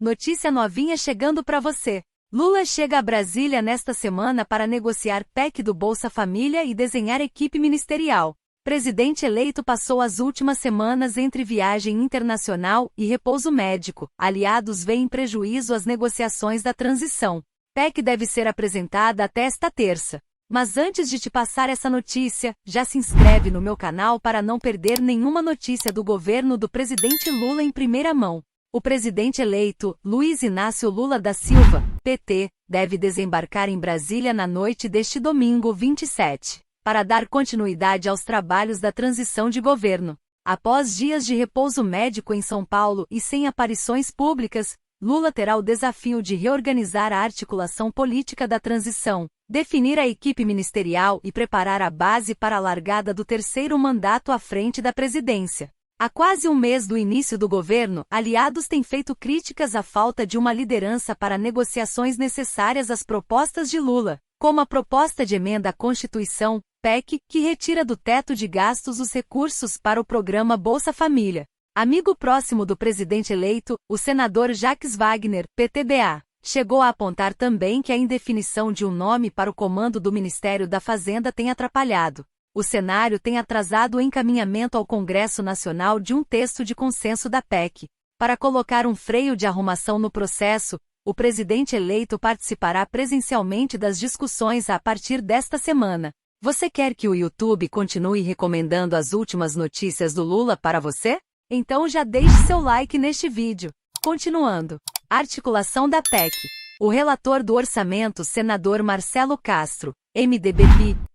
Notícia novinha chegando para você. Lula chega a Brasília nesta semana para negociar PEC do Bolsa Família e desenhar equipe ministerial. Presidente eleito passou as últimas semanas entre viagem internacional e repouso médico. Aliados veem prejuízo às negociações da transição. PEC deve ser apresentada até esta terça. Mas antes de te passar essa notícia, já se inscreve no meu canal para não perder nenhuma notícia do governo do presidente Lula em primeira mão. O presidente eleito, Luiz Inácio Lula da Silva, PT, deve desembarcar em Brasília na noite deste domingo 27, para dar continuidade aos trabalhos da transição de governo. Após dias de repouso médico em São Paulo e sem aparições públicas, Lula terá o desafio de reorganizar a articulação política da transição, definir a equipe ministerial e preparar a base para a largada do terceiro mandato à frente da presidência. Há quase um mês do início do governo, aliados têm feito críticas à falta de uma liderança para negociações necessárias às propostas de Lula, como a proposta de emenda à Constituição, PEC, que retira do teto de gastos os recursos para o programa Bolsa Família. Amigo próximo do presidente eleito, o senador Jacques Wagner, PTBA, chegou a apontar também que a indefinição de um nome para o comando do Ministério da Fazenda tem atrapalhado. O cenário tem atrasado o encaminhamento ao Congresso Nacional de um texto de consenso da PEC. Para colocar um freio de arrumação no processo, o presidente eleito participará presencialmente das discussões a partir desta semana. Você quer que o YouTube continue recomendando as últimas notícias do Lula para você? Então já deixe seu like neste vídeo. Continuando. Articulação da PEC. O relator do orçamento, senador Marcelo Castro, MDB,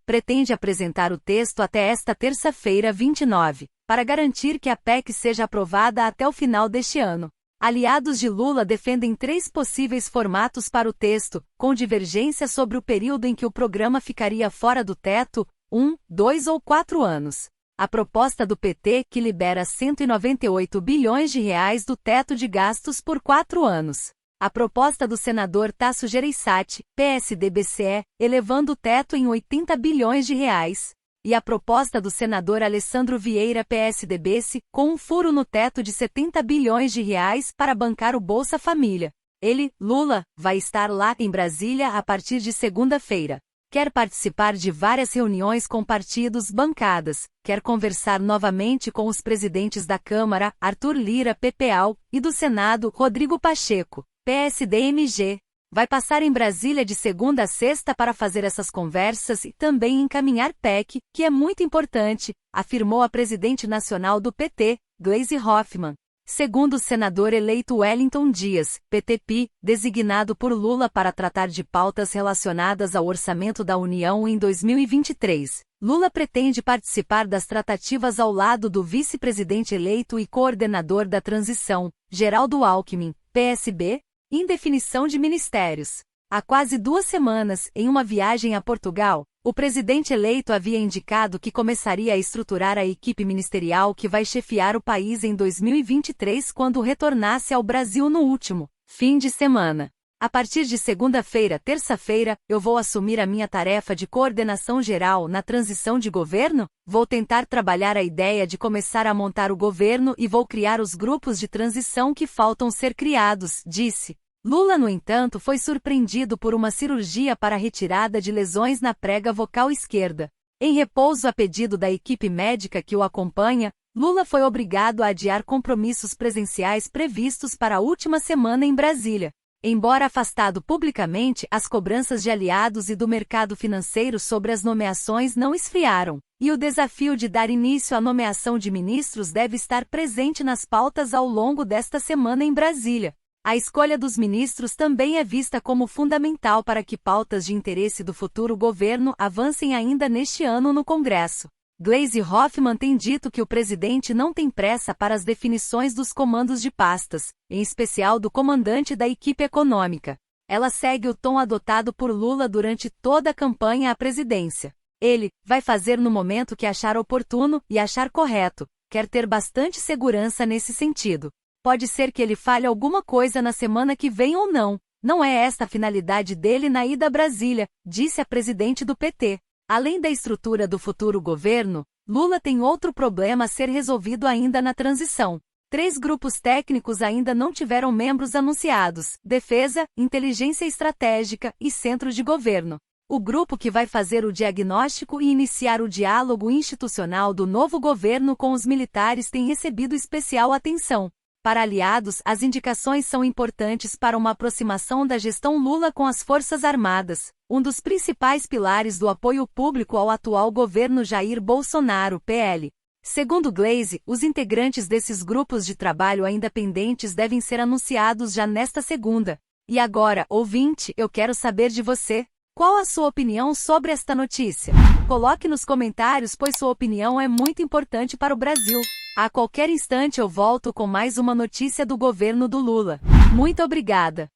pretende apresentar o texto até esta terça-feira 29, para garantir que a PEC seja aprovada até o final deste ano. Aliados de Lula defendem 3 possíveis formatos para o texto, com divergência sobre o período em que o programa ficaria fora do teto, 1, 2 ou 4 anos. A proposta do PT que libera 198 bilhões de reais do teto de gastos por 4 anos. A proposta do senador Tasso Gereissati, PSD-BCE, elevando o teto em 80 bilhões de reais. E a proposta do senador Alessandro Vieira, PSDB, com um furo no teto de 70 bilhões de reais para bancar o Bolsa Família. Ele, Lula, vai estar lá em Brasília a partir de segunda-feira. Quer participar de várias reuniões com partidos, bancadas, quer conversar novamente com os presidentes da Câmara, Arthur Lira, PPAL, e do Senado, Rodrigo Pacheco, PSD-MG. Vai passar em Brasília de segunda a sexta para fazer essas conversas e também encaminhar PEC, que é muito importante, afirmou a presidente nacional do PT, Gleisi Hoffmann. Segundo o senador eleito Wellington Dias, PTP, designado por Lula para tratar de pautas relacionadas ao orçamento da União em 2023, Lula pretende participar das tratativas ao lado do vice-presidente eleito e coordenador da transição, Geraldo Alckmin, PSB, em definição de ministérios. Há quase 2 semanas, em uma viagem a Portugal, o presidente eleito havia indicado que começaria a estruturar a equipe ministerial que vai chefiar o país em 2023 quando retornasse ao Brasil no último fim de semana. A partir de segunda-feira, terça-feira, eu vou assumir a minha tarefa de coordenação geral na transição de governo? Vou tentar trabalhar a ideia de começar a montar o governo e vou criar os grupos de transição que faltam ser criados, disse. Lula, no entanto, foi surpreendido por uma cirurgia para retirada de lesões na prega vocal esquerda. Em repouso a pedido da equipe médica que o acompanha, Lula foi obrigado a adiar compromissos presenciais previstos para a última semana em Brasília. Embora afastado publicamente, as cobranças de aliados e do mercado financeiro sobre as nomeações não esfriaram, e o desafio de dar início à nomeação de ministros deve estar presente nas pautas ao longo desta semana em Brasília. A escolha dos ministros também é vista como fundamental para que pautas de interesse do futuro governo avancem ainda neste ano no Congresso. Gleisi Hoffmann tem dito que o presidente não tem pressa para as definições dos comandos de pastas, em especial do comandante da equipe econômica. Ela segue o tom adotado por Lula durante toda a campanha à presidência. Ele vai fazer no momento que achar oportuno e achar correto, quer ter bastante segurança nesse sentido. Pode ser que ele fale alguma coisa na semana que vem ou não. Não é esta a finalidade dele na ida a Brasília, disse a presidente do PT. Além da estrutura do futuro governo, Lula tem outro problema a ser resolvido ainda na transição. 3 grupos técnicos ainda não tiveram membros anunciados: Defesa, Inteligência Estratégica e Centro de Governo. O grupo que vai fazer o diagnóstico e iniciar o diálogo institucional do novo governo com os militares tem recebido especial atenção. Para aliados, as indicações são importantes para uma aproximação da gestão Lula com as Forças Armadas, um dos principais pilares do apoio público ao atual governo Jair Bolsonaro, PL. Segundo Glaze, os integrantes desses grupos de trabalho ainda pendentes devem ser anunciados já nesta segunda. E agora, ouvinte, eu quero saber de você. Qual a sua opinião sobre esta notícia? Coloque nos comentários, pois sua opinião é muito importante para o Brasil. A qualquer instante eu volto com mais uma notícia do governo do Lula. Muito obrigada!